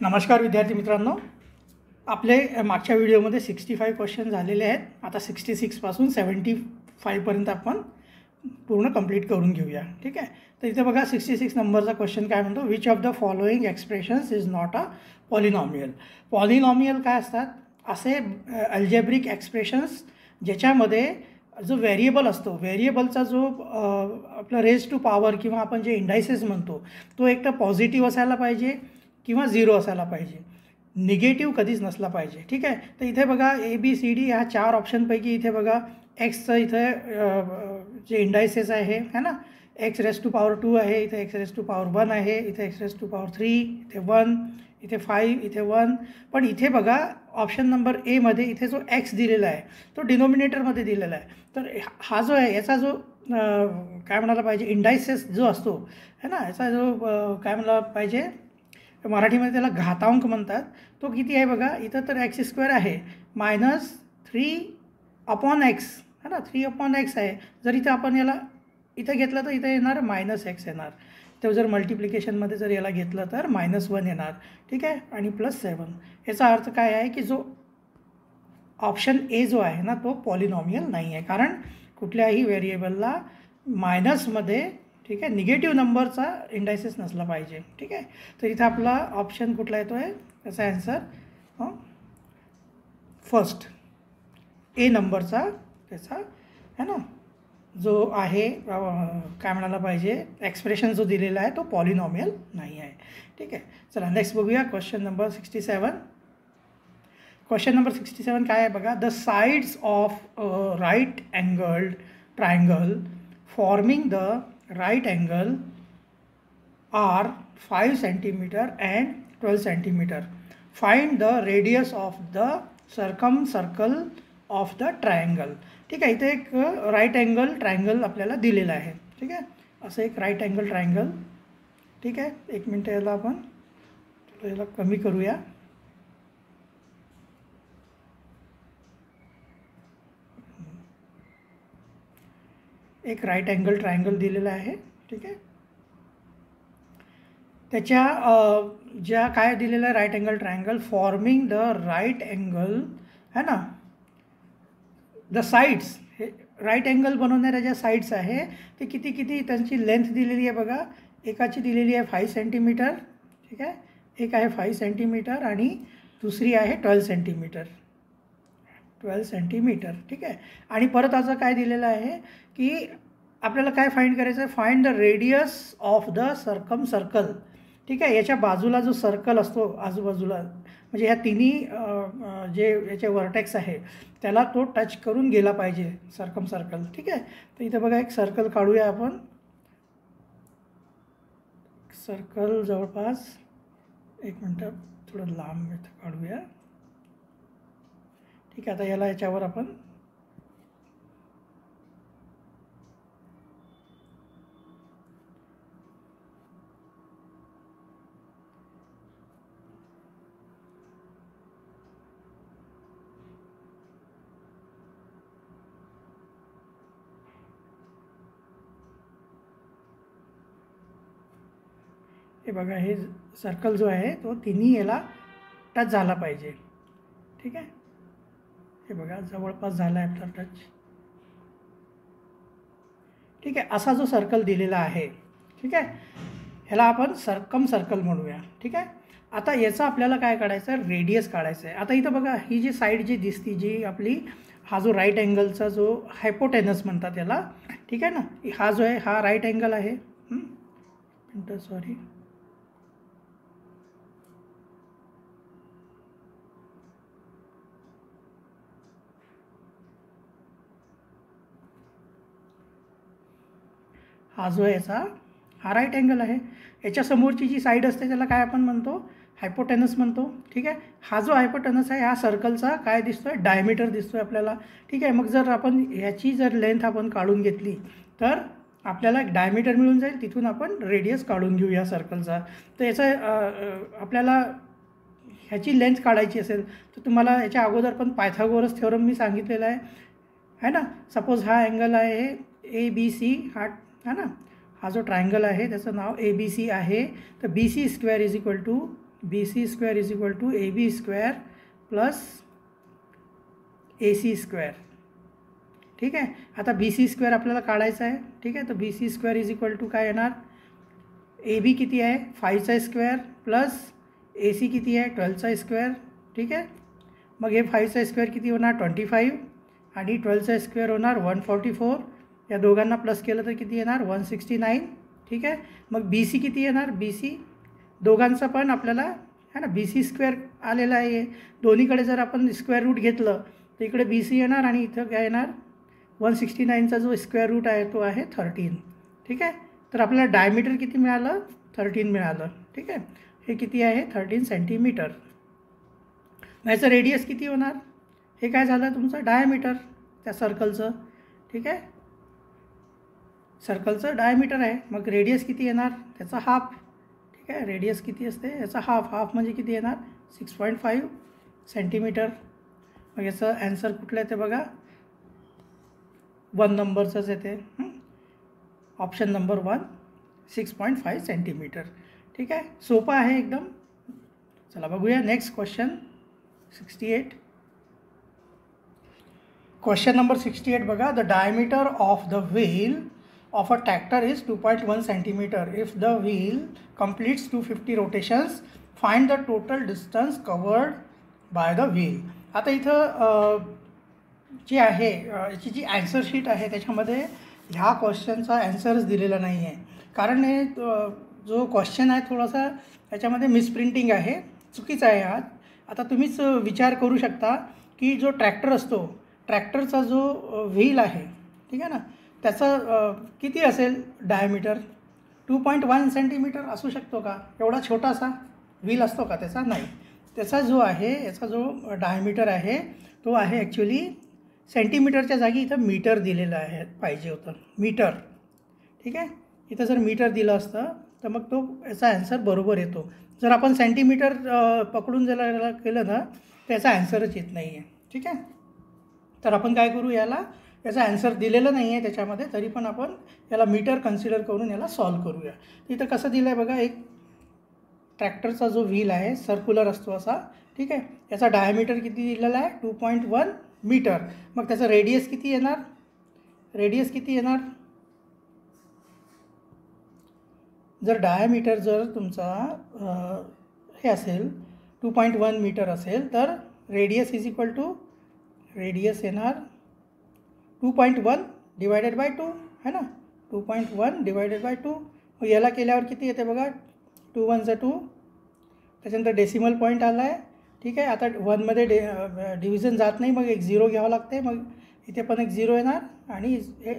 नमस्कार विद्यार्थी मित्रांनो, आपले मागच्या व्हिडिओमध्ये 65 क्वेश्चन झालेले आहेत. आता 66 पासून 75 पर्यंत आपण पूर्ण कंप्लीट करून घेऊया. ठीक आहे. तर इथे बघा 66 नंबरचा क्वेश्चन काय म्हणतो, which of the following expressions is not a polynomial. Polynomial काय असतात, असे अल्जेब्रिक एक्सप्रेशन्स ज्याच्यामध्ये जो व्हेरिएबल असतो, व्हेरिएबलचा जो आपला रेज टू पॉवर किंवा आपण जे इंडायसेस म्हणतो तो एक तर पॉझिटिव्ह असायला पाहिजे किंवा 0 असायला पाहिजे, निगेटिव्ह कधीच नसला पाहिजे. ठीक आहे. तर इथे बघा ABCD ह्या 4 ऑप्शनपैकी इथे बघा एक्सचं इथे जे इंडायसेस आहे ना, एक्स रेस टू पॉवर 2 आहे, इथे एक्स रेस टू पॉवर 1 आहे, इथे एक्स रेस टू पॉवर 3, इथे 1, इथे 5, इथे 1. पण इथे बघा ऑप्शन नंबर एमध्ये इथे जो एक्स दिलेला आहे तो डिनोमिनेटरमध्ये दिलेला आहे. तर हा जो आहे याचा जो काय म्हणायला पाहिजे इंडायसेस जो असतो है ना, याचा जो काय म्हणायला पाहिजे मराठीमध्ये त्याला घातांक म्हणतात, तो किती आहे बघा. इथं तर x² आहे -3/x है ना, 3/x आहे. जर इथं आपण याला इथं घेतलं तर इथं येणार -x येणार. तर जर मल्टिप्लिकेशनमध्ये जर याला घेतलं तर -1 येणार. ठीक आहे. आणि +7. याचा अर्थ काय आहे की जो ऑप्शन ए जो आहे ना तो पॉलिनॉमियल नाही आहे, कारण कुठल्याही व्हेरिएबलला मायनसमध्ये ठीक आहे निगेटिव्ह नंबरचा इंडायसेस नसला पाहिजे. ठीक आहे. तर इथं आपला ऑप्शन कुठला येतो आहे, त्याचा ॲन्सर फर्स्ट ए नंबरचा त्याचा है ना जो आहे काय म्हणायला पाहिजे एक्सप्रेशन जो दिलेला आहे तो पॉलिनॉमियल नाही आहे. ठीक आहे. चला नेक्स्ट बघूया क्वेश्चन नंबर 67. क्वेश्चन नंबर 67 काय आहे बघा, the sides of right angled triangle forming the right angle are 5 centimeter and 12 centimeter. Find the radius of the circumcircle of the triangle. ठीक आहे. इथे एक राईट अँगल ट्रायंगल आपल्याला दिलेला आहे. ठीक आहे. असं एक राईट अँगल ट्रायंगल. ठीक आहे. एक मिनटं याला आपण याला कमी करूया. एक राईट अँगल ट्रायंगल दिलेला आहे. ठीक आहे. त्याच्या ज्या काय दिलेलं आहे right angle triangle forming the right angle है ना, द साईड्स हे राईट अँगल बनवणाऱ्या ज्या साईड्स आहे ते किती त्यांची लेंथ दिलेली आहे बघा. एकाची दिलेली आहे 5 सेंटीमीटर. ठीक आहे. एक आहे 5 सेंटीमीटर आणि दुसरी आहे 12 सेंटीमीटर. 12 सेंटीमीटर. ठीक आहे. आणि परत असं काय दिलेलं आहे की आपल्याला काय फाइंड करायचं आहे, find the radius of the circle. ठीक आहे. याच्या बाजूला जो सर्कल असतो आजूबाजूला म्हणजे ह्या तिन्ही जे याचे वर्टेक्स आहे त्याला तो टच करून गेला पाहिजे सर्कल. ठीक आहे. तर इथं बघा एक सर्कल काढूया आपण. सर्कल जवळपास एक मिनटं थोडं लांब इथं काढूया. ठीक आहे. आता याला याच्यावर आपण हे बघा हे सर्कल जो आहे तो तिन्ही याला टच झाला पाहिजे. ठीक आहे. हे बघा जवळपास झाला आहे आपला टच. ठीक आहे. असा जो सर्कल दिलेला आहे ठीक आहे ह्याला आपण सर्कल म्हणूया. ठीक आहे. आता याचा आपल्याला काय काढायचं आहे, रेडियस काढायचं आहे. आता इथं बघा ही जी साईड जी दिसती जी आपली हा जो राईट अँगलचा जो हायपोटेनस म्हणतात याला. ठीक आहे ना, हा जो आहे हा राईट अँगल आहे. सॉरी हा जो आहे याचा हा राईट अँगल आहे. याच्या समोरची जी साईड असते त्याला काय आपण म्हणतो, हायपोटेनस म्हणतो. ठीक आहे. हा जो हायपोटेनस आहे हा सर्कलचा काय दिसतो आहे, डायमीटर दिसतो आहे आपल्याला. ठीक आहे. मग जर आपण ह्याची जर लेंथ आपण काढून घेतली तर आपल्याला एक डायमीटर मिळून जाईल. तिथून आपण रेडियस काढून घेऊ या सर्कलचा. तर याचा आपल्याला ह्याची लेंथ काढायची असेल तर तुम्हाला याच्या अगोदर पण पायथागोरस थेरम मी सांगितलेला आहे ना. सपोज हा अँगल आहे ABC हा है ना, हा जो ट्रायंगल आहे त्याचं नाव ABC आहे. तर BC² = BC square is equal to AB square plus AC square. ठीक आहे. आता BC स्क्वेअर आपल्याला काढायचा आहे. ठीक आहे. तर BC square is equal to काय येणार, AB किती आहे 5चा स्क्वेअर प्लस AC किती आहे 12चा स्क्वेअर. ठीक आहे. मग हे 5चा स्क्वेअर किती होणार 25 आणि 12चा स्क्वेअर होणार 144. या दोघांना प्लस केलं तर किती येणार 169. ठीक आहे. मग BC किती येणार, BC दोघांचं पण आपल्याला है ना BC स्क्वेअर आलेला आहे. दोन्हीकडे जर आपण स्क्वेअर रूट घेतलं तर इकडे BC येणार आणि इथं काय येणार 169चा जो स्क्वेअर रूट आहे तो आहे 13. ठीक आहे. तर आपल्याला डायमीटर किती मिळालं 13 मिळालं. ठीक आहे. हे किती आहे 13 सेंटीमीटर. याचं रेडियस किती होणार, हे काय झालं तुमचं डायमीटर त्या सर्कलचं. ठीक आहे. सर्कलचं डायमीटर आहे. मग रेडियस किती येणार त्याचा हाफ. ठीक आहे. रेडियस किती असते याचा हाफ म्हणजे किती येणार 6.5 सेंटीमीटर. मग याचं ॲन्सर कुठलं येते बघा 1 नंबरचंच येते. Option number 1 6.5 centimetre. ठीक आहे. सोपं आहे एकदम. चला बघूया नेक्स्ट क्वेश्चन 68. क्वेश्चन नंबर 68 बघा. The diameter of the wheel of a tractor is 2.1 centimeter. If the wheel completes 250 rotations, find the total distance covered by the wheel. आता इथं जी आहे याची जी ॲन्सर शीट आहे त्याच्यामध्ये ह्या क्वेश्चनचा ॲन्सरच दिलेला नाही आहे. कारण हे जो क्वेश्चन आहे थोडासा याच्यामध्ये मिसप्रिंटिंग आहे, चुकीचं आहे हा. आता तुम्हीच विचार करू शकता की जो ट्रॅक्टर असतो, ट्रॅक्टरचा जो व्हील आहे ठीक आहे ना, त्याचं किती असेल डायमीटर 2.1 सेंटीमीटर असू शकतो का. एवढा छोटासा व्हील असतो का त्याचा, नाही. त्याचा जो आहे याचा जो डायमीटर आहे तो आहे ॲक्च्युली सेंटीमीटरच्या जागी इथं मीटर दिलेलं आहे पाहिजे होतं, मीटर. ठीक आहे. इथं जर मीटर दिलं असतं तर मग तो याचा ॲन्सर बरोबर येतो. जर आपण सेंटीमीटर पकडून जर केलं ना त्याचा ॲन्सरच येत नाही आहे. ठीक आहे. तर आपण काय करू, याचा ॲन्सर दिलेलं नाही आहे त्याच्यामध्ये, तरी पण आपण याला मीटर कन्सिडर करून याला सॉल्व करूया. इथं कसं दिलं आहे बघा, एक ट्रॅक्टरचा जो व्हील आहे सर्क्युलर असतो असा. ठीक आहे. याचा डायमीटर किती दिलेला आहे 2.1 मीटर. मग त्याचा रेडियस किती येणार, जर डायमीटर जर तुमचा हे असेल 2.1 मीटर असेल तर radius is equal to radius येणार 2.1 डिवायडेड बाय 2 है ना, 2.1 डिवायडेड बाय 2. मग याला केल्यावर किती येते बघा 2 1 2. त्याच्यानंतर डेसिमल पॉईंट आला आहे. ठीक आहे. आता 1मध्ये डिव्हिजन जात नाही, मग एक 0 घ्यावं लागते. मग इथे पण एक 0 येणार आणि हे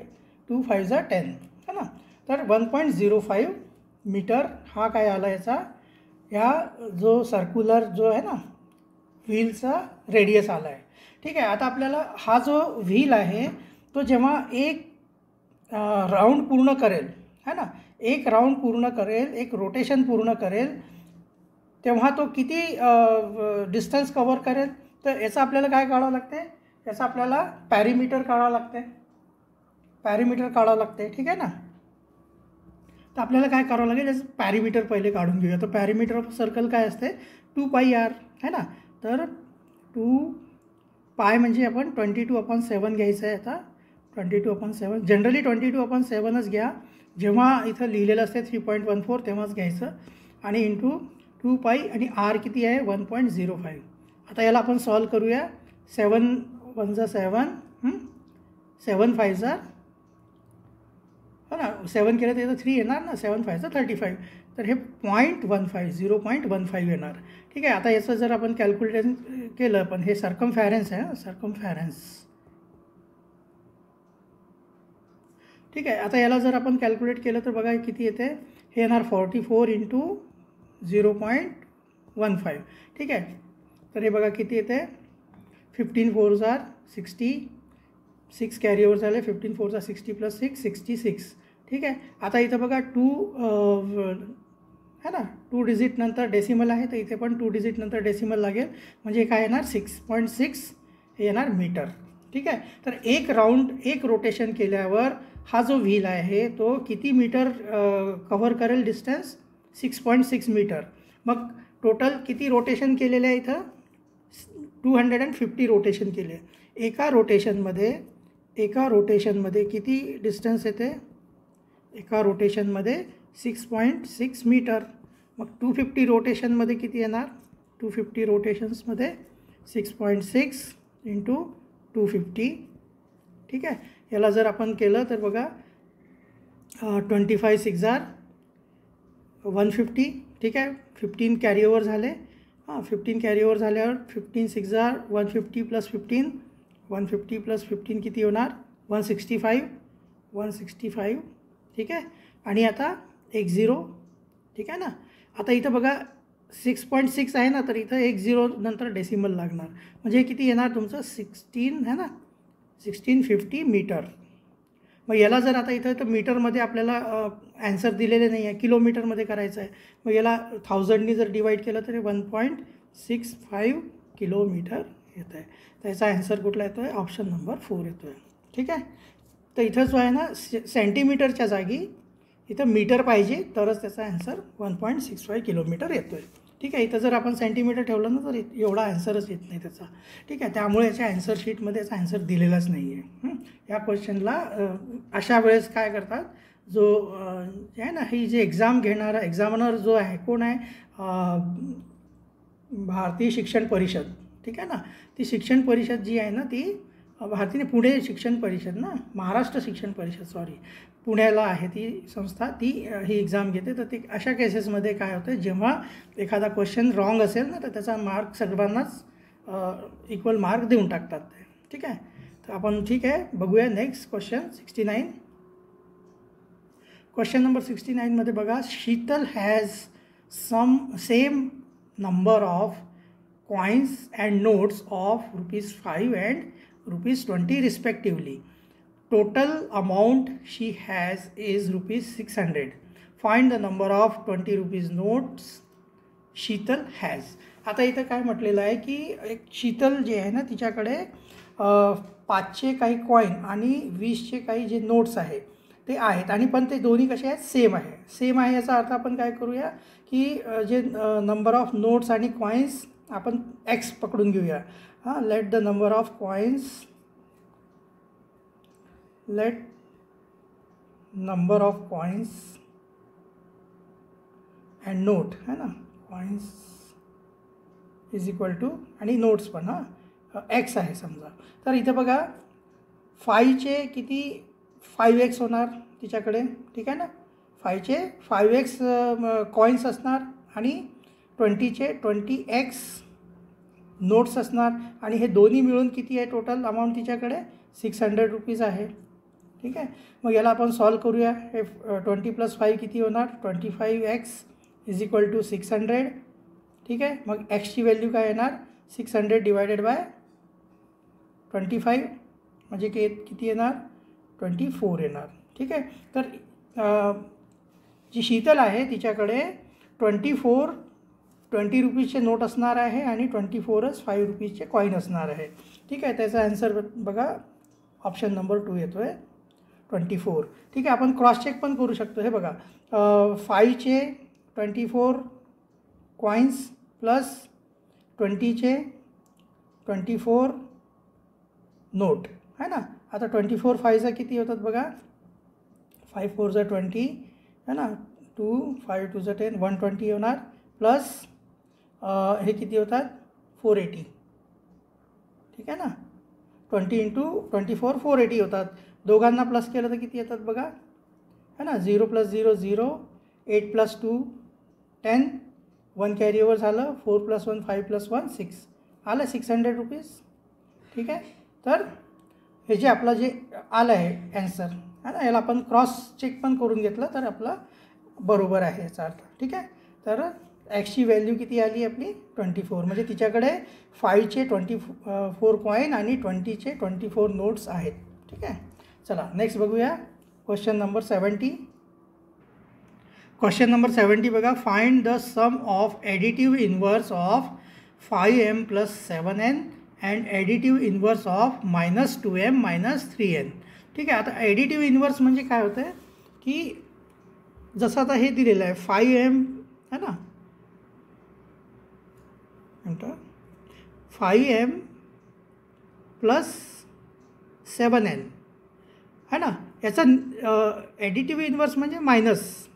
2 5 10 है ना. तर 1.05 मीटर हा काय आला याचा, ह्या जो सर्क्युलर जो आहे ना व्हीलचा रेडियस आला आहे. ठीक आहे. आता आपल्याला हा जो व्हील आहे तो जेव्हा एक राऊंड पूर्ण करेल है ना, एक राऊंड पूर्ण करेल, एक रोटेशन पूर्ण करेल, तेव्हा तो किती डिस्टन्स कवर करेल. तर याचं आपल्याला काय काढावं लागते, याचं आपल्याला पॅरीमीटर काढावं लागते. ठीक आहे ना. तर आपल्याला काय करावं लागेल, याचं पॅरीमीटर पहिले काढून घेऊया. तर पॅरीमीटर ऑफ सर्कल काय असते 2πr है ना. तर 2π म्हणजे आपण 22/7 घ्यायचं आहे. आता 22/7 जनरली 22/7च घ्या. जेव्हा इथं लिहिलेलं असते 3.14 तेव्हाच घ्यायचं आणि इंटू 2π आणि r किती आहे 1.05. आता याला आपण सॉल्व करूया. 7 1 7 7 5 हो ना, 7 केलं तर याचं 3 येणार ना, 7 5 35. तर हे 0.15 येणार. ठीक आहे. आता याचं जर आपण कॅल्क्युलेशन केलं, पण हे सर्कमफॅरन्स आहे, सर्कमफॅरन्स. ठीक आहे. आता याला जर आपण कॅल्क्युलेट केलं तर बघा किती येते, हे येणार 44 इंटू 0.15. ठीक आहे. तर हे बघा किती येते 15 4 60, 6 कॅरी ओव्हर झाले, 15 4 60 प्लस 6 66. ठीक आहे. आता इथं बघा 2 है ना, 2 डिजिट नंतर डेसिमल आहे, तर इथे पण 2 डिजिट नंतर डेसिमल लागेल. म्हणजे काय येणार 6.6 हे येणार मीटर. ठीक आहे. तर एक राऊंड एक रोटेशन केल्यावर हा जो व्हील आहे तो किती मीटर कव्हर करेल डिस्टन्स 6.6 मीटर. मग टोटल किती रोटेशन केलेले आहे इथं 250 रोटेशन केले. एका रोटेशनमध्ये किती डिस्टन्स येते? एका रोटेशनमध्ये 6.6 मीटर. मग 250 रोटेशनमध्ये किती येणार? 250 रोटेशन्समध्ये 6.6 इंटू 250. ठीक आहे. याला जर आपण केलं तर बघा 25 6 150. ठीक आहे. 15 कॅरी ओव्हर झाले. 15 कॅरी ओव्हर झाल्यावर 15 6 150 प्लस 15 150 प्लस 15 किती होणार? 165. ठीक आहे. आणि आता 10. ठीक आहे ना. आता इथं बघा 6.6 आहे ना, तर इथं 10 नंतर डेसिमल लागणार. म्हणजे किती येणार तुमचं 16 आहे ना, 1650 मीटर. मग याला जर आता इथं तर मीटरमध्ये आपल्याला ॲन्सर दिलेले नाही आहे, किलोमीटरमध्ये करायचं आहे. मग याला 1000नी जर डिवाईड केलं तरी 1.65 किलोमीटर येतं आहे. त्याचा ॲन्सर कुठला येतो आहे? ऑप्शन नंबर 4 येतो आहे. ठीक आहे. तर इथं जो आहे ना सेंटीमीटरच्या जागी इथं मीटर पाहिजे तरच त्याचा ॲन्सर 1.65 किलोमीटर येतो आहे. ठीक आहे. इथं जर आपण सेंटीमीटर ठेवलं ना तर एवढा ॲन्सरच येत नाही त्याचा. ठीक आहे. त्यामुळे याच्या ॲन्सर शीटमध्ये याचा ॲन्सर दिलेलाच नाही आहे. या क्वेश्चनला अशा वेळेस काय करतात, जो जे आहे ना ही जे एक्झाम घेणारा एक्झामिनर जो आहे कोण आहे? भारतीय शिक्षण परिषद. ठीक आहे ना. ती शिक्षण परिषद जी आहे ना ती भारतीय पुणे शिक्षण परिषद ना, महाराष्ट्र शिक्षण परिषद सॉरी, पुण्याला आहे ती संस्था. ती ही एक्झाम घेते. तर ती अशा केसेसमध्ये काय होतं, जेव्हा एखादा क्वेश्चन रॉंग असेल ना तर त्याचा मार्क सर्वांनाच इक्वल मार्क देऊन टाकतात ते. ठीक आहे. तर आपण ठीक आहे बघूया नेक्स्ट क्वेश्चन 69. क्वेश्चन नंबर 69मध्ये बघा, Sheetal has same number of coins and notes of ₹5 and ₹20 respectively. Total amount she has is ₹600. Find the number of ₹20 notes Sheetal has. आता इथं काय म्हटलेलं आहे की एक शीतल जे आहे ना तिच्याकडे 5चे काही कॉईन आणि 20चे काही जे नोट्स आहे ते आहेत, आणि पण ते दोन्ही कसे आहेत? सेम आहे. याचा अर्थ आपण काय करूया की जे नंबर ऑफ नोट्स आणि कॉईन्स आपण एक्स पकडून घेऊया. Let the number of coins and note है ना, कॉईन्स इज इक्वल टू आणि नोट्स पण एक्स आहे समजा. तर इथं बघा 5चे किती 5x होणार तिच्याकडे. ठीक आहे ना. 5चे 5x कॉईन्स असणार आणि 20चे 20x नोट्स असणार, आणि हे दोन्ही मिळून किती आहे टोटल अमाऊंट तिच्याकडे? ₹600 आहे. ठीक आहे. मग याला आपण सॉल्व करूया. हे 20 + 5 किती होणार? 25x is equal to 600. ठीक आहे. मग एक्सची व्हॅल्यू काय येणार? 600 डिवायडेड बाय 25 म्हणजे किती येणार? 24 येणार. ठीक आहे. तर जी शीतल आहे तिच्याकडे 20 रुपीजचे नोट असणार आहे आणि 24च 5 रुपीजचे कॉईन असणार आहे. ठीक आहे. त्याचा ॲन्सर बघा ऑप्शन नंबर 2 येतो आहे 24. ठीक आहे. आपण क्रॉस चेक पण करू शकतो. हे बघा 5चे 24 कॉईन्स प्लस 20चे 24 नोट है ना. आता 24 5 किती होतात बघा? 5 4 20 है ना, 2 5 2 10 120 होणार, प्लस हे किती होतात? 480. ठीक आहे ना. 20 इंटू 24 480 होतात. दोघांना प्लस केलं तर किती येतात बघा है ना. 0 + 0 0, 8 + 2 10, 1 कॅरी ओव्हर झालं, 4 + 1 5 + 1 6 आलं ₹600. ठीक आहे. तर हे जे आपलं जे आलं आहे ॲन्सर है ना, याला आपण क्रॉस चेक पण करून घेतलं तर आपलं बरोबर आहे याचा अर्थ. ठीक आहे. तर एक्सची व्हॅल्यू किती आली आपली? 24. म्हणजे तिच्याकडे 5चे 24 कॉईन आणि 20चे 24 नोट्स आहेत. ठीक आहे. चला नेक्स्ट बघूया क्वेश्चन नंबर 70. क्वेश्चन नंबर 70 बघा, find the sum of additive inverse of 5m + 7n and additive inverse of -2m - 3n. ठीक आहे. आता ॲडिटिव्ह इन्व्हर्स म्हणजे काय होतं आहे की जसं आता हे दिलेलं आहे 5m है ना, नंतर 5m प्लस 7n है ना. याचा ॲडिटिव्ह इन्व्हर्स म्हणजे मायनस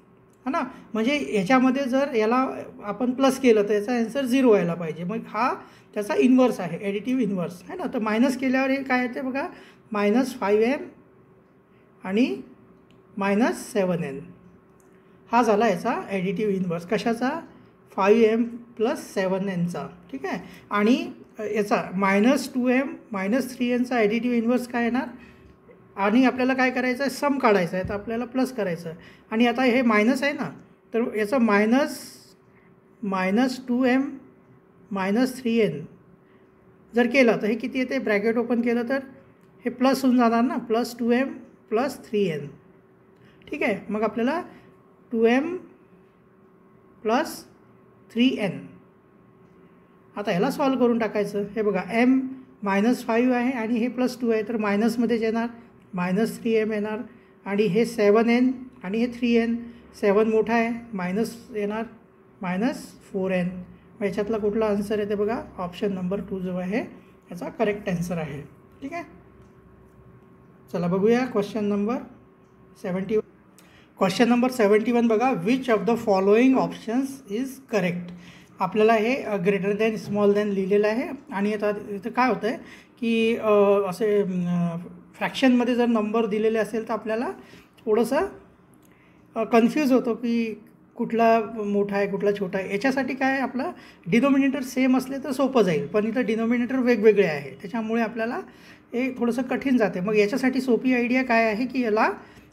है ना. म्हणजे याच्यामध्ये जर याला आपण प्लस केलं तर याचा आन्सर 0 व्हायला पाहिजे. मग हा त्याचा इन्व्हर्स आहे, ॲडिटिव्ह इन्व्हर्स है ना. तर मायनस केल्यावर हे काय येते बघा, -5m आणि -7n हा झाला याचा ॲडिटिव्ह इन्व्हर्स. कशाचा? 5m plus 7nचा. ठीक आहे. आणि याचा -2m -3nचा ॲडिटिव्ह इन्व्हर्स काय येणार. आणि आपल्याला काय करायचं आहे, सम काढायचं आहे, तर आपल्याला प्लस करायचं आहे. आणि आता हे मायनस आहे ना, तर याचं -2m -3n जर केलं तर हे किती येते, ब्रॅकेट ओपन केलं तर हे प्लस होऊन जाणार ना, +2m + 3n. ठीक आहे. मग आपल्याला 2m + 3n आता ह्याला सॉल्व करून टाकायचं. हे बघा, m -5 आहे आणि हे +2 आहे, तर मायनसमध्येच येणार, -3m येणार. आणि हे 7n आणि हे 3n, 7 मोठा आहे, मायनस येणार, -4n. मग याच्यातला कुठला आन्सर येते बघा, ऑप्शन नंबर 2 जो आहे याचा करेक्ट आन्सर आहे. ठीक आहे. चला बघूया क्वेश्चन नंबर 71. क्वेश्चन नंबर 71 बघा, which of the following options is correct. आपल्याला हे ग्रेटर दॅन स्मॉल दॅन लिहिलेलं आहे. आणि आता इथं काय होतं आहे की असे फ्रॅक्शनमध्ये जर नंबर दिलेले असेल तर आपल्याला थोडंसं कन्फ्यूज होतो की कुठला मोठा आहे कुठला छोटा आहे. याच्यासाठी काय, आपलं डिनोमिनेटर सेम असले तर सोपं जाईल, पण इथं डिनोमिनेटर वेगवेगळे आहे, त्याच्यामुळे आपल्याला हे थोडंसं कठीण जाते. मग याच्यासाठी सोपी आयडिया काय आहे की याला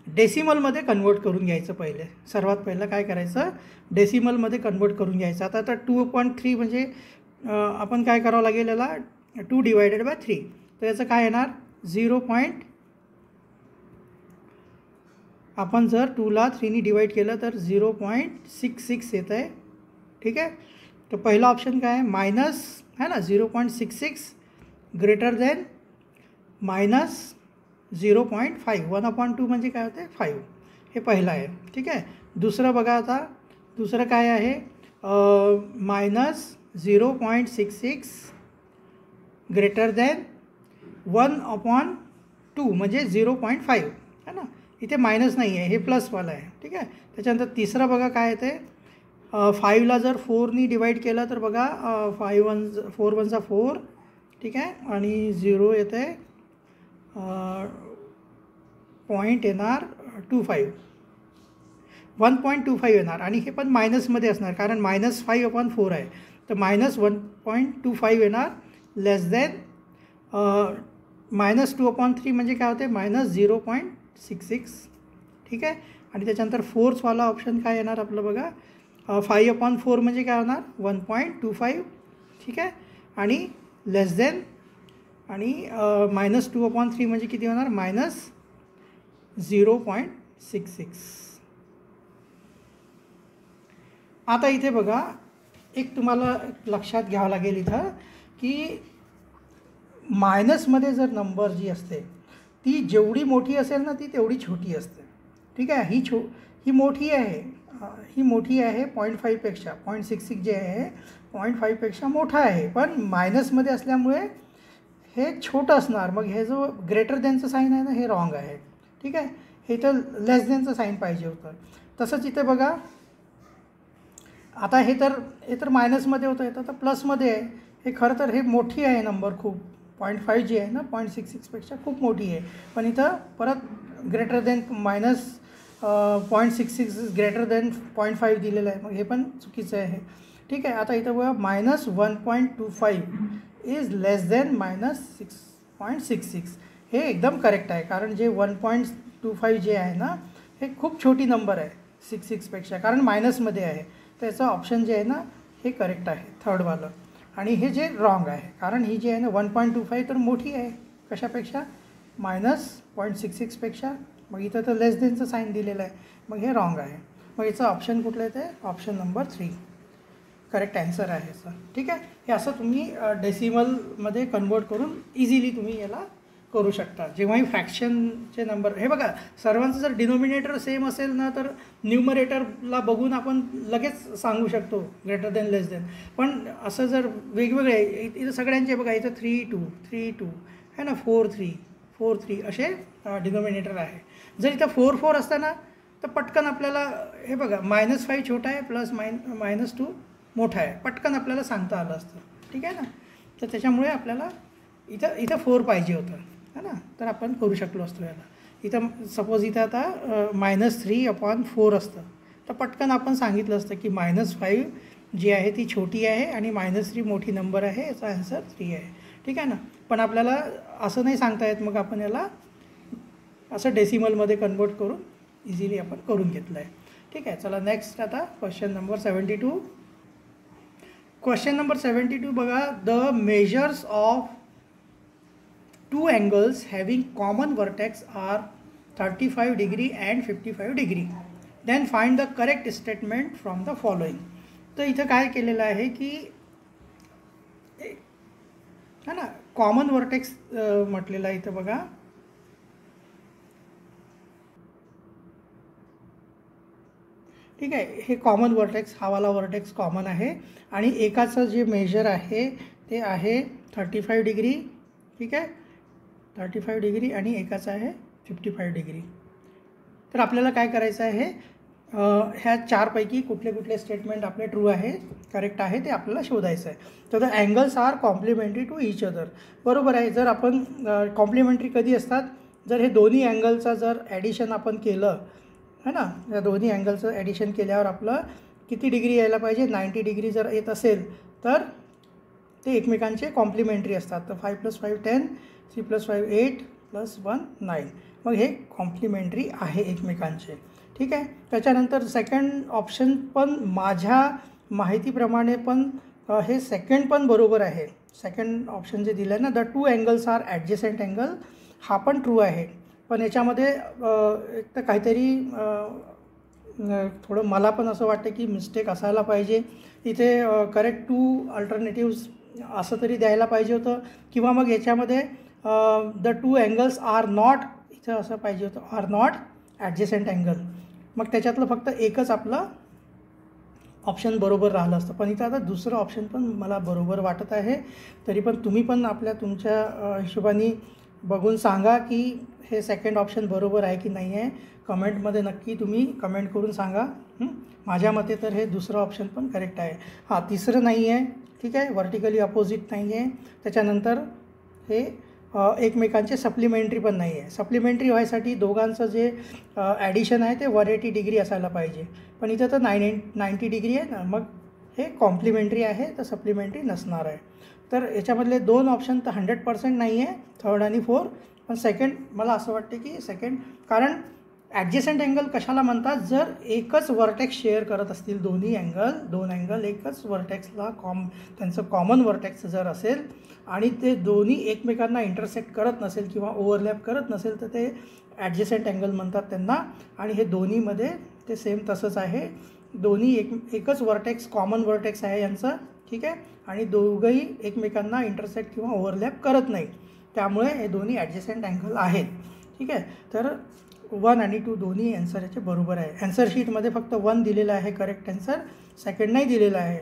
डेसिमलमध्ये कन्वर्ट करून घ्यायचं. पहिले सर्वात पहिलं काय करायचं, डेसिमलमध्ये कन्वर्ट करून घ्यायचं. आता 2/3 म्हणजे आपण काय करावं लागेल, याला 2 / 3. तर याचं काय येणार, 0. आपण जर 2ला 3ने डिवाईड केलं तर 0.66 येत आहे. ठीक आहे. तर पहिला ऑप्शन काय आहे, मायनस है ना, 0.66 ग्रेटर दॅन -0.5. 1/2 म्हणजे काय होते, 5. हे पहिलं आहे. ठीक आहे. दुसरं बघा, आता दुसरं काय आहे, -0.66 ग्रेटर दॅन 1/2 म्हणजे 0.5 है ना. इथे मायनस नाही आहे, हे प्लसवाला आहे. ठीक आहे. त्याच्यानंतर तिसरं बघा काय येते, 5ला जर 4ने डिवाईड केलं तर बघा, 4 1 4. ठीक आहे. आणि 0 येते, पॉईंट येणार 25, 1.25 येणार. आणि हे पण मायनसमध्ये असणार, कारण -5/4 आहे, तर -1.25 येणार, लेस दॅन -2/3 म्हणजे काय होते, -0.66. ठीक आहे. आणि त्याच्यानंतर फोर्थवाला ऑप्शन काय येणार आपलं बघा, 5/4 म्हणजे काय होणार, 1.25. ठीक आहे. आणि लेस दॅन, आणि -2/3 म्हणजे किती होणार, -0.66. आता इथे बघा, एक तुम्हाला लक्षात घ्यावं लागेल इथं की मायनसमध्ये जर नंबर जी असते ती जेवढी मोठी असेल ना ती तेवढी छोटी असते. ठीक आहे. ही मोठी आहे, ही मोठी आहे 0.5पेक्षा, 0.66 जे आहे 0.5पेक्षा मोठा आहे, पण मायनसमध्ये असल्यामुळे हे छोटं असणार. मग हे जो ग्रेटर दॅनचं साईन आहे ना, हे रॉंग आहे. ठीक आहे. हे तर लेस दॅनचं साईन पाहिजे होतं. तसंच इथे बघा, आता हे तर मायनसमध्ये होतं, येतं तर प्लसमध्ये आहे. हे खरं तर हे मोठी आहे नंबर खूप, 0.5 जी आहे ना 0.66पेक्षा खूप मोठी आहे, पण इथं परत ग्रेटर दॅन -0.66 ग्रेटर दॅन 0.5 दिलेलं आहे. मग हे पण चुकीचं आहे. ठीक आहे. आता इथं बघा, -1.25 इज लेस दॅन -6.66. हे एकदम करेक्ट आहे, कारण जे 1.25 जे आहे ना, हे खूप छोटी नंबर आहे 66पेक्षा, कारण मायनसमध्ये आहे. त्याचं ऑप्शन जे आहे ना, हे करेक्ट आहे, थर्डवालं. आणि हे जे रॉंग आहे, कारण ही जी आहे ना 1.25 तर मोठी आहे कशापेक्षा, -0.66पेक्षा. मग इथं तर लेस दॅनचं साईन दिलेलं आहे, मग हे रॉंग आहे. मग याचं ऑप्शन कुठलं येतं, ऑप्शन नंबर 3 करेक्ट आन्सर आहे सर. ठीक आहे. हे असं तुम्ही डेसिमलमध्ये कन्वर्ट करून इझिली तुम्ही याला करू शकता. जेव्हाही फ्रॅक्शनचे नंबर, हे बघा सर्वांचं जर डिनोमिनेटर सेम असेल ना तर न्यूमरेटरला बघून आपण लगेच सांगू शकतो ग्रेटर दॅन लेस दॅन. पण असं जर वेगवेगळे इथं सगळ्यांचे बघा, इथं 3 2 है ना, 4 3 असे डिनोमिनेटर आहे. जर इथं 4 असताना तर पटकन आपल्याला हे बघा -5 छोटा आहे प्लस -2 मोठा आहे, पटकन आपल्याला सांगता आलं असतं. ठीक आहे ना. तर त्याच्यामुळे आपल्याला इथं 4 पाहिजे होतं है ना, तर आपण करू शकलो असतो याला. इथं सपोज इथं आता -3/4 असतं तर पटकन आपण सांगितलं असतं की -5 जी आहे ती छोटी आहे आणि -3 मोठी नंबर आहे, याचा आन्सर 3 आहे. ठीक आहे ना. पण आपल्याला असं नाही सांगता येत, मग आपण याला असं डेसिमलमध्ये कन्वर्ट करून इझिली आपण करून घेतलं आहे. ठीक आहे. चला नेक्स्ट आता क्वेश्चन नंबर 72. क्वेश्चन नंबर 72 बघा, the measures of 2 angles having common vertex are 35 degree and 55 degree. Then find the correct statement from the following. तर इथं काय केलेलं आहे की है ना, कॉमन वर्टेक्स म्हटलेलं आहे इथं बघा. ठीक आहे. हे कॉमन वर्टेक्स, हा वाला वर्टेक्स कॉमन आहे आणि एकाचं जे मेजर आहे ते आहे 35 डिग्री. ठीक आहे, 35 डिग्री आणि एकाचं आहे 55 डिग्री. तर आपल्याला काय करायचं आहे, ह्या 4पैकी कुठले कुठले स्टेटमेंट आपले ट्रू आहे, करेक्ट आहे ते आपल्याला शोधायचं आहे. तर the angles are complementary to each other. बरोबर आहे. जर आपण कॉम्प्लिमेंटरी कधी असतात, जर हे दोन्ही अँगलचं जर ॲडिशन आपण केलं है ना, या दोन्ही अँगलचं ॲडिशन केल्यावर आपलं किती डिग्री यायला पाहिजे, 90 डिग्री जर येत असेल तर ते एकमेकांचे कॉम्प्लिमेंटरी असतात. तर 5 + 5 10, 3 + 5 8 + 1 9. मग हे कॉम्प्लिमेंटरी आहे एकमेकांचे. ठीक आहे. त्याच्यानंतर सेकंड ऑप्शन पण माझ्या माहितीप्रमाणे पण हे सेकंड पण बरोबर आहे. सेकंड ऑप्शन जे दिलं आहे ना, the 2 angles are adjacent angle, हा पण ट्रू आहे. पण याच्यामध्ये एक तर काहीतरी थोडं मला पण असं वाटतं की मिस्टेक असायला पाहिजे. इथे करेक्ट 2 अल्टरनेटिव्स असं तरी द्यायला पाहिजे होतं, किंवा मग याच्यामध्ये द 2 angles आर नॉट, इथं असं पाहिजे होतं आर नॉट ॲडजसेंट अँगल. मग त्याच्यातलं फक्त एकच आपलं ऑप्शन बरोबर राहिलं असतं. पण इथं आता दुसरं ऑप्शन पण मला बरोबर वाटत आहे. तरी पण तुम्ही पण तुमच्या हिशोबाने बघून सांगा की हे सेकंड ऑप्शन बरोबर आहे की नाही आहे. कमेंटमध्ये नक्की तुम्ही कमेंट करून सांगा. माझ्या मते तर हे दुसरं ऑप्शन पण करेक्ट आहे. हां, तिसरं नाही आहे. ठीक आहे, व्हर्टिकली अपोजिट नाही आहे. त्याच्यानंतर हे एकमेकांचे सप्लिमेंटरी पण नाही आहे. सप्लिमेंटरी व्हायसाठी दोघांचं जे ॲडिशन आहे ते 180 डिग्री असायला पाहिजे. पण इथं तर 90 डिग्री आहे ना, मग हे कॉम्प्लिमेंटरी आहे, तर सप्लिमेंटरी नसणार आहे. तर याच्यामधले 2 ऑप्शन तर 100% नाही आहे, 3rd आणि 4th. पण सेकंड मला असं वाटते की सेकंड, कारण ॲडजसेंट अँगल कशाला म्हणतात, जर एकच वर्टेक्स शेअर करत असतील दोन अँगल एकच वर्टेक्सला त्यांचं कॉमन वर्टेक्स जर असेल आणि ते दोन्ही एकमेकांना इंटरसेक्ट करत नसेल किंवा ओव्हरलॅप करत नसेल तर ते ॲडजसेंट अँगल म्हणतात त्यांना. आणि हे दोन्हीमध्ये ते सेम तसंच आहे. दोन्ही एकच वर्टेक्स, कॉमन वर्टेक्स आहे यांचं. ठीक आहे, आणि दोघंही एकमेकांना इंटरसेक्ट किंवा ओव्हरलॅप करत नाही, त्यामुळे हे दोन्ही ॲडजसेंट अँगल आहेत. ठीक आहे. तर 1 आणि 2 दोन्ही ॲन्सर याचे बरोबर आहे. ॲन्सर शीटमध्ये फक्त 1 दिलेलं आहे करेक्ट ॲन्सर, सेकंड नाही दिलेलं आहे.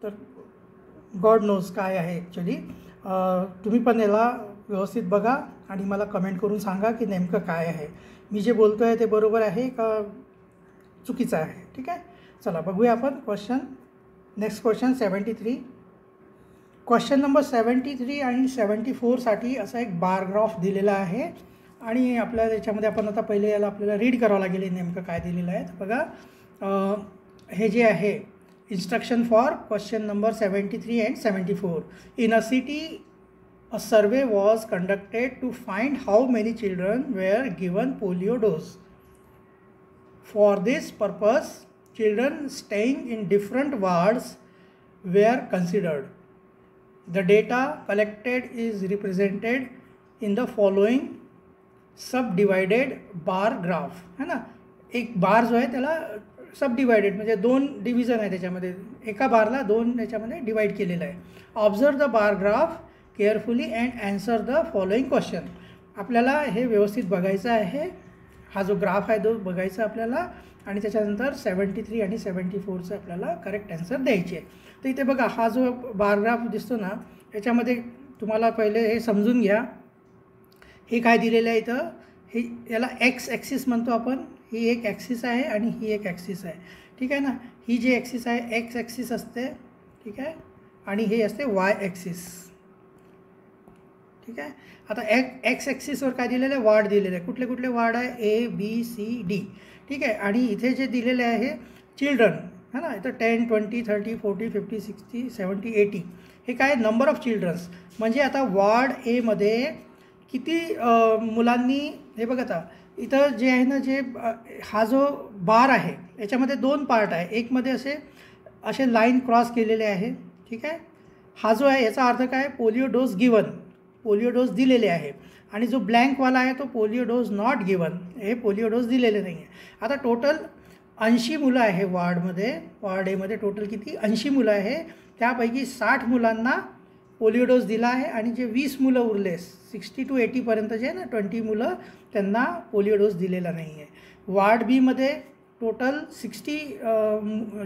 तर गॉड नोज काय आहे ॲक्च्युली. तुम्ही पण याला व्यवस्थित बघा आणि मला कमेंट करून सांगा की नेमकं काय आहे, मी जे बोलतो आहे ते बरोबर आहे का चुकीचं आहे. ठीक आहे. चला बघूया आपण question. Next question 73. Question number 73 आणि 74साठी असा एक बार ग्राफ दिलेला आहे आणि आपल्याला याच्यामध्ये आपण आता पहिले याला आपल्याला रीड करावं लागेल नेमकं काय दिलेलं आहे. तर बघा, हे जे आहे instruction for question number 73 and 74. In a city, a survey was conducted to find how many children were given polio dose. For this purpose, children staying in different wards were considered. The data collected is represented in the following subdivided bar graph. है ना, एक बार जो आहे त्याला सबडिवायडेड म्हणजे 2 division आहे त्याच्यामध्ये, एका बारला 2 याच्यामध्ये डिवाईड केलेलं आहे. Observe the bar graph carefully and answer the following question. आपल्याला हे व्यवस्थित बघायचं आहे. हा जो ग्राफ आहे तो बघायचा आपल्याला आणि त्याच्यानंतर 73 आणि 74चं आपल्याला करेक्ट आन्सर द्यायची आहे. तर इथे बघा हा जो बार ग्राफ दिसतो ना, याच्यामध्ये तुम्हाला पहिले हे समजून घ्या. हे काय दिलेलं आहे इथं, हे याला एक्स ॲक्सिस म्हणतो आपण. ही एक ॲक्सिस आहे आणि ही एक ॲक्सिस आहे, ठीक आहे ना. ही जी ॲक्सिस आहे एक्स ॲक्सिस असते, ठीक आहे, आणि हे असते वाय ॲक्सिस, ठीक आहे. आता एक्स ॲक्सिसवर काय दिलेलं आहे, वाढ दिलेलं आहे. कुठले कुठले वाढ आहे, ए बी सी डी, ठीक आहे. आणि इथे जे दिलेले आहे चिल्ड्रन है ना, इथं 10 20 30 40 50 60 70 80 हे काय नंबर ऑफ चिल्ड्रन्स. म्हणजे आता वार्ड एमध्ये किती मुलांनी, हे बघा आता इथं जे आहे ना, जे हा जो बार आहे याच्यामध्ये दोन पार्ट आहे. एकमध्ये असे लाईन क्रॉस केलेले आहे, ठीक आहे. हा जो आहे याचा अर्थ काय, polio dose given, polio dose दिलेले आहे. आणि जो ब्लँकवाला आहे तो पोलिओ डोस नॉट गिवन, हे पोलिओ डोस दिलेले नाही आहे. आता टोटल 80 मुलं आहे वार्डमध्ये, वार्ड एमध्ये टोटल किती 80 मुलं आहे. त्यापैकी 60 मुलांना पोलिओ डोस दिला आहे आणि जे 20 मुलं उरले 60 to 80पर्यंत जे ना 20 मुलं त्यांना पोलिओ डोस दिलेला नाही आहे. वार्ड बीमध्ये टोटल 60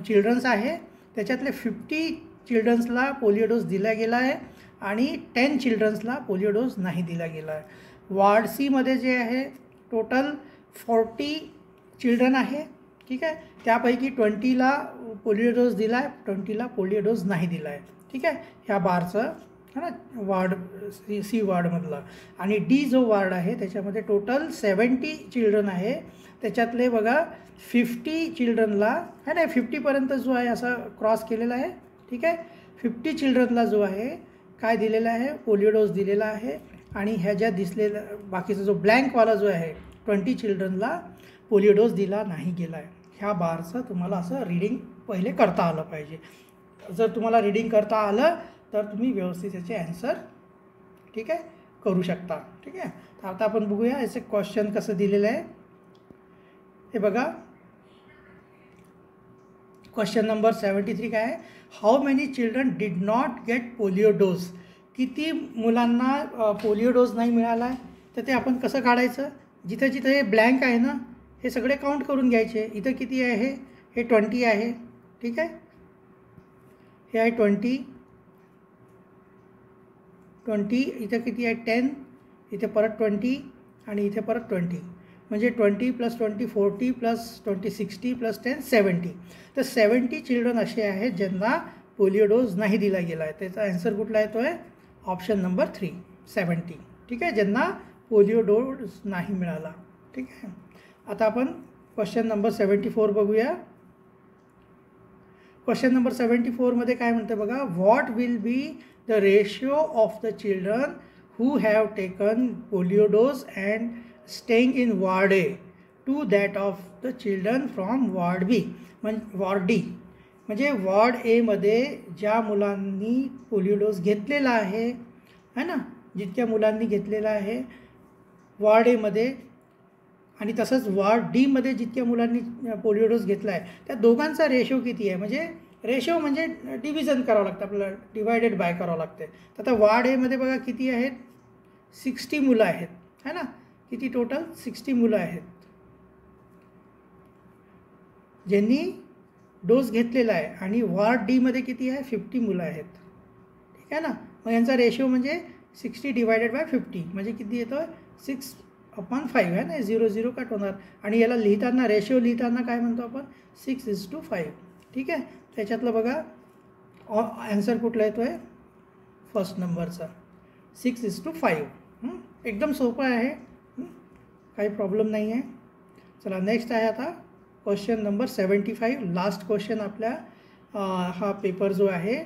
चिल्ड्रन्स आहे, त्याच्यातले 50 चिल्ड्रन्सला पोलिओ डोस दिला गेला आहे आणि 10 चिल्ड्रन्सला पोलिओ डोस नाही दिला गेला आहे. वार्ड सीमध्ये जे आहे टोटल 40 चिल्ड्रन आहे, ठीक आहे. त्यापैकी 20ला पोलिओ डोस दिला आहे, 20ला पोलिओ डोस नाही दिला आहे, ठीक आहे. ह्या बारचं है ना वार्ड सी वार्डमधला. आणि डी जो वार्ड आहे त्याच्यामध्ये टोटल 70 चिल्ड्रन आहे, त्याच्यातले बघा 50 चिल्ड्रनला है ना, 50पर्यंत जो आहे असा क्रॉस केलेला आहे, ठीक आहे. 50 चिल्ड्रनला जो आहे काय दिलेला आहे, पोलिओ डोस दिलेला आहे. आणि ह्या ज्या दिसलेला बाकीचा जो ब्लँकवाला जो आहे 20 चिल्ड्रनला पोलिओ डोस दिला नाही गेला आहे. ह्या बारचं तुम्हाला असं रीडिंग पहिले करता आलं पाहिजे. जर तुम्हाला रीडिंग करता आलं तर तुम्ही व्यवस्थित याचे ॲन्सर, ठीक आहे, करू शकता, ठीक आहे. तर आता आपण बघूया याचे क्वेश्चन कसं दिलेलं आहे. हे बघा क्वेश्चन नंबर 73 काय आहे, how many children did not gate polio dose. किती मुलांना पोलिओ डोस नाही मिळाला आहे. तर ते आपण कसं काढायचं, जिथे जिथे हे ब्लँक आहे ना हे सगळे काउंट करून घ्यायचे. इथं किती आहे, हे 20 आहे, ठीक आहे. हे आहे 20, इथं किती आहे 10, इथे परत 20 आणि इथे परत 20, म्हणजे 20 + 20 40 + 20 60 + 10 70. तर 70 चिल्ड्रन असे आहेत ज्यांना पोलिओ डोस नाही दिला गेला आहे. त्याचा ॲन्सर कुठला येतो आहे, ऑप्शन नंबर 3 70, ठीक आहे, ज्यांना पोलिओ डोस नाही मिळाला, ठीक आहे. आता आपण क्वेश्चन नंबर 74 बघूया. क्वेश्चन नंबर 74मध्ये काय म्हणते बघा, what will be the ratio of the children who have taken polio dose and staying in ward A to that of the children from ward B, ward D. म्हणजे ward एमध्ये ज्या मुलांनी polio dose घेतलेला आहे ना, जितक्या मुलांनी घेतलेला आहे वार्ड एमध्ये, आणि तसंच वार्ड डीमध्ये जितक्या मुलांनी पोलिओ डोस घेतला आहे त्या दोघांचा रेशो किती आहे. म्हणजे रेशो म्हणजे डिव्हिजन करावं लागतं आपल्याला, डिवायडेड बाय करावं लागते. तर आता वार्ड एमध्ये बघा किती आहेत, 60 मुलं आहेत है ना, किती टोटल 60 मुलं आहेत ज्यांनी डोस घेतलेला आहे. आणि वार्ड डीमध्ये किती आहे, 50 मुलं आहेत, ठीक आहे ना. मग यांचा रेशो म्हणजे 60 / 50 म्हणजे किती येतो, 6/5 आहे ना, 0 कट होणार. आणि याला लिहिताना रेशो लिहिताना काय म्हणतो आपण, 6:5, ठीक आहे. त्याच्यातलं बघा ॲन्सर कुठला येतो आहे, फर्स्ट नंबरचा 6:5. एकदम सोपं आहे, काही प्रॉब्लेम नाही आहे. चला नेक्स्ट आहे आता क्वेश्चन नंबर 75, लास्ट क्वेश्चन आपल्या हा पेपर जो आहे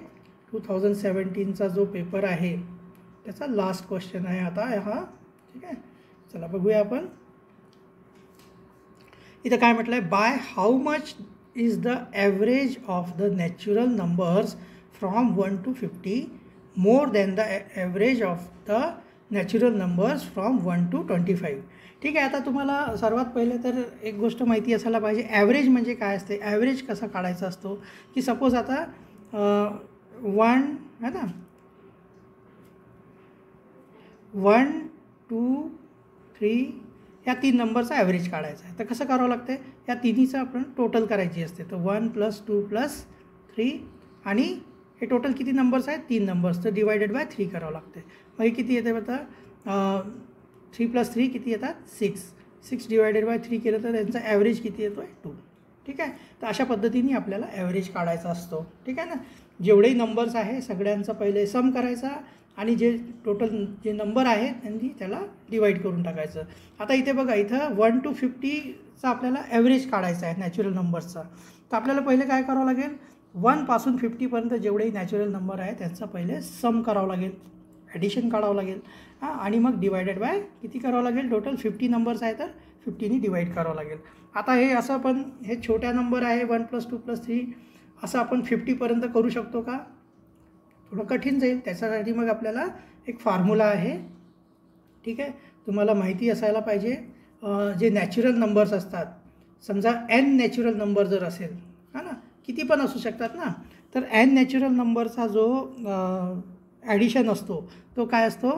2017चा जो पेपर आहे त्याचा लास्ट क्वेश्चन आहे आता हा, ठीक आहे. चला बघूया आपण. इथं काय म्हटलं आहे, by how much is the average of the natural numbers from 1 to 50 more than the average of the natural numbers from 1 to 25. ठीक आहे. आता तुम्हाला सर्वात पहिले तर एक गोष्ट माहिती असायला पाहिजे, ॲव्हरेज म्हणजे काय असते, ॲव्हरेज कसा काढायचा असतो. की सपोज आता 1 है ना, 1 2 3 या 3 नंबरचा ॲव्हरेज काढायचा आहे. तर कसं करावं लागतं आहे, या तिन्हीचं आपण टोटल करायची असते. तर 1 + 2 + 3 आणि हे टोटल किती नंबर्स आहेत, 3 नंबर्स, तर डिवायडेड बाय 3 करावं लागते. मग हे किती येते आता 3 + 3 किती येतात 6 डिवायडेड बाय 3 केलं तर त्यांचा ॲव्हरेज किती येतो आहे 2. ठीक आहे. तर अशा पद्धतीने आपल्याला ॲव्हरेज काढायचा असतो. ठीक आहे ना. जेवढेही नंबर्स आहे सगळ्यांचा पहिले सम करायचा आणि जे टोटल जे नंबर आहेत त्यांनी त्याला डिवाईड करून टाकायचं. आता इथे बघा, इथं 1 to 50चा आपल्याला ॲव्हरेज काढायचा आहे नॅचरल नंबर्सचा. तर आपल्याला पहिले काय करावं लागेल, 1 पासून 50पर्यंत जेवढेही नॅचरल नंबर आहे त्यांचा पहिले सम करावं लागेल, ॲडिशन काढावं लागेल आणि मग डिवायडेड बाय किती करावं लागेल, टोटल 50 नंबर्स आहे तर 50नी डिवाईड करावं लागेल. आता हे असं पण हे छोट्या नंबर आहे 1 + 2 + 3 असं आपण 50पर्यंत करू शकतो का, थोडं कठीण जाईल. त्याच्यासाठी मग आपल्याला एक फॉर्म्युला आहे. ठीक आहे, तुम्हाला माहिती असायला पाहिजे. जे नॅचरल नंबर्स असतात, समजा n नॅचरल नंबर जर असेल ना, किती पण असू शकतात ना, तर n नॅचरल नंबरचा जो ॲडिशन असतो तो काय असतो,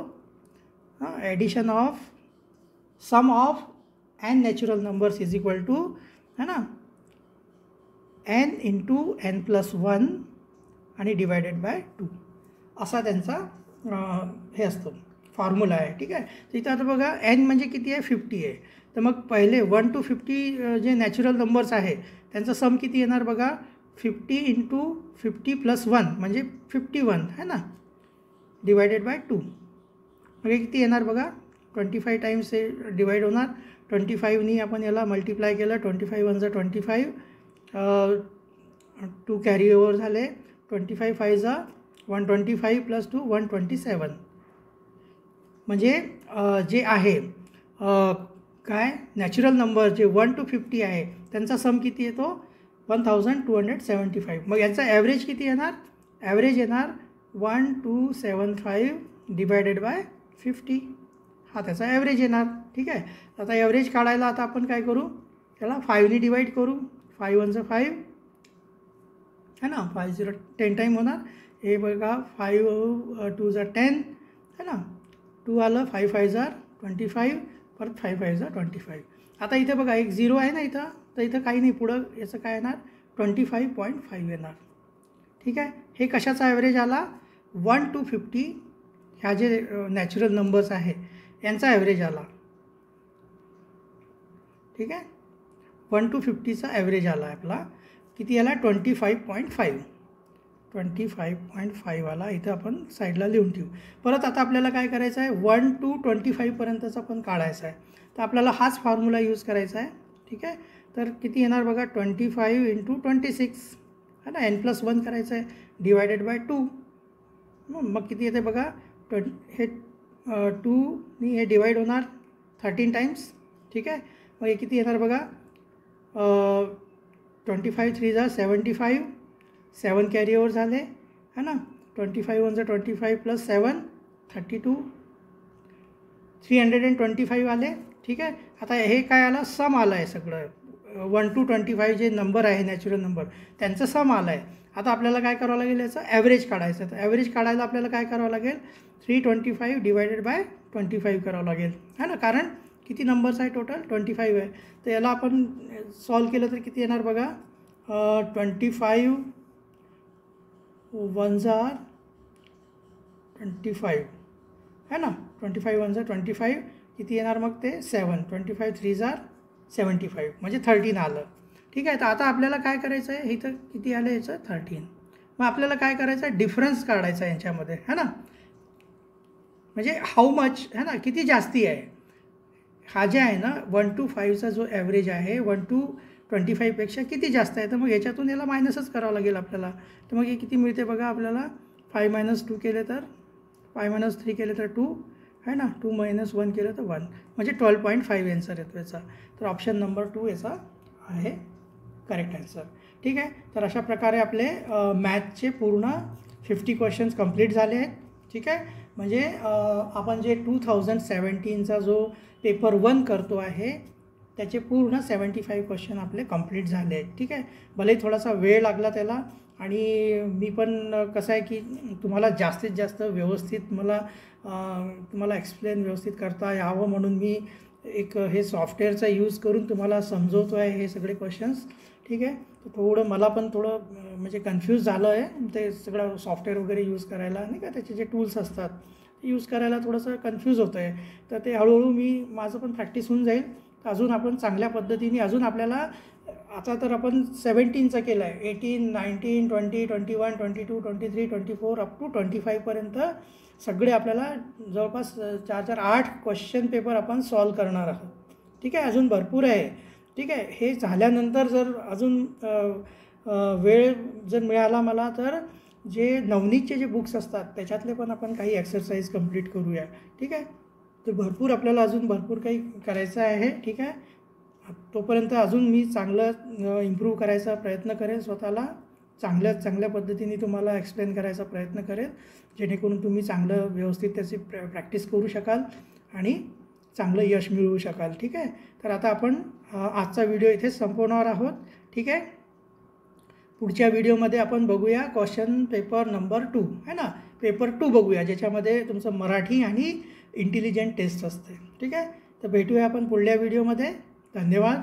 addition of sum of n natural numbers is equal to है ना n × n + 1 आणि डिवायडेड बाय 2 असा त्यांचा हे असतो फॉर्म्युला आहे. ठीक आहे. तर इथं आता बघा n म्हणजे किती आहे 50 आहे. तर मग पहिले 1 to 50 जे नॅचरल नंबर्स आहे त्यांचा सम किती येणार बघा, 50 × 50 + 1 म्हणजे 51 है ना, डिवायडेड बाय 2. मग हे किती येणार बघा, 25 टाइम्स हे डिवाईड होणार. 25नी आपण याला मल्टिप्लाय केलं, 25 × 1 = 25, 2 कॅरी ओव्हर झाले, 25 × 5 = 125 + 2 127. म्हणजे जे आहे काय नॅचरल नंबर जे 1 to 50 आहे त्यांचा सम किती येतो 1275. मग याचा ॲव्हरेज किती येणार, ॲव्हरेज येणार 1275 डिवायडेड बाय 50, हा त्याचा ॲव्हरेज येणार. ठीक आहे. आता ॲव्हरेज काढायला आता आपण काय करू, त्याला 5नी डिवाईड करू. 5 × 1 = 5 है ना, 5 0 10 टाईम होणार. हे बघा 5 × 2 = 10 है ना, 2 आलं, 5 5 = 25, परत 5 5 = 25. आता इथे बघा एक 0 आहे ना इथं, तर इथं काही नाही, पुढं याचं काय येणार 25.5 येणार. ठीक आहे. हे कशाचा ॲव्हरेज आला, 1 to 50 ह्या जे नॅचरल नंबर्स आहे यांचा ॲव्हरेज आला. ठीक आहे. 1 to 50चा ॲव्हरेज आला आपला किती आला 25.5. 25.5 आला. इथं आपण साईडला लिहून ठेवू. परत आता आपल्याला काय करायचं आहे, 1 to 25पर्यंतचा पण काढायचा आहे. तर आपल्याला हाच फॉर्म्युला यूज करायचा आहे. ठीक आहे. तर किती येणार बघा, 25 × 26 है ना, n + 1 करायचं आहे, डिवायडेड बाय 2. मग किती येते बघा, हे 2नी हे डिवाईड होणार 13 टाइम्स. ठीक आहे. मग हे किती येणार बघा, 25 3 = 75, 7 कॅरी ओव्हर झाले है ना, 25 × 1 = 25 + 7 32, 325 आले. ठीक आहे. आता हे काय आलं, सम आलं आहे सगळं, 1 to 25 जे नंबर आहे नॅचरल नंबर त्यांचं सम आलं आहे. आता आपल्याला काय करावं लागेल, याचं ॲव्हरेज काढायचं. तर ॲव्हरेज काढायला आपल्याला काय करावं लागेल, 325 डिवायडेड बाय 25 करावं लागेल है ना, कारण किती नंबर्स आहे टोटल 25 आहे. तर याला आपण सॉल्व केलं तर किती येणार बघा, 25 1 = 25 है ना, 25 1 = 25 किती येणार मग ते 7, 25 3 = 75 म्हणजे 13 आलं. ठीक आहे. तर आता आपल्याला काय करायचं आहे, इथं किती आलं याचं 13. मग आपल्याला काय करायचं आहे, डिफरन्स काढायचा आहे यांच्यामध्ये है ना, म्हणजे हाऊ मच है ना, किती जास्ती आहे. हा जे आहे ना 1 to 5चा जो ॲव्हरेज आहे 1 to 25पेक्षा किती जास्त आहे, तर मग याच्यातून याला मायनसच करावं लागेल आपल्याला. तर मग हे किती मिळते बघा आपल्याला, 5 - 2 केले तर 5 - 3 केले तर 2 है ना, 2 - 1 केलं तर 1 म्हणजे 12.5 आन्सर येतो याचा. तर ऑप्शन नंबर 2 याचा आहे करेक्ट आन्सर. ठीक आहे. तर अशा प्रकारे आपले मॅथचे पूर्ण 50 क्वेश्चन्स कंप्लीट झाले आहेत. ठीक आहे. म्हणजे आपण जे 2017चा जो पेपर 1 करतो आहे त्याचे पूर्ण 75 क्वेश्चन आपले कंप्लीट झाले आहेत. ठीक आहे. भलेही थोडासा वेळ लागला त्याला, आणि मी पण कसं आहे की तुम्हाला जास्तीत जास्त व्यवस्थित मला तुम्हाला एक्सप्लेन व्यवस्थित करता यावं म्हणून मी एक हे सॉफ्टवेअरचा यूज करून तुम्हाला समजवतो आहे हे सगळे क्वेश्चन्स, ठीक आहे. तर थोडं मला पण थोडं म्हणजे कन्फ्यूज झालं आहे ते सगळं सॉफ्टवेअर वगैरे यूज करायला, नाही का, त्याचे जे टूल्स असतात ते यूज करायला थोडंसं कन्फ्यूज होतं आहे. तर ते हळूहळू माझं पण प्रॅक्टिस होऊन जाईल. अजून आपण चांगल्या पद्धतीने अजून आपल्याला आता तर आपण 17चं केलं आहे, 18, 19, 20, 21, 22, 23, 24 अप टू 25पर्यंत सगळे आपल्याला जवळपास 8 क्वेश्चन पेपर आपण सॉल्व करणार आहोत, ठीक आहे. अजून भरपूर आहे, ठीक आहे. हे झाल्यानंतर जर अजून वेळ जर मिळाला मला तर जे नवनीतचे जे बुक्स असतात त्याच्यातले पण आपण काही एक्सरसाइज कंप्लीट करूया, ठीक आहे. तर भरपूर आपल्याला अजून भरपूर काही करायचं आहे, ठीक आहे. तोपर्यंत अजून मी चांगलं इम्प्रूव्ह करायचा प्रयत्न करेन, स्वतःला चांगल्या पद्धतीने तुम्हाला एक्सप्लेन करायचा प्रयत्न करेन, जेणेकरून तुम्ही चांगलं व्यवस्थित त्याची प्रॅक्टिस करू शकाल आणि चांगलं यश मिळवू शकाल, ठीक आहे. तर आता आपण आजचा व्हिडिओ इथेच संपवणार आहोत, ठीक आहे. पुढच्या व्हिडिओमध्ये आपण बघूया क्वेश्चन पेपर नंबर 2 आहे ना, पेपर 2 बघूया, ज्याच्यामध्ये तुमचं मराठी आणि इंटेलिजंट टेस्ट असते, ठीक आहे. तर भेटूया आपण पुढल्या व्हिडिओमध्ये. धन्यवाद.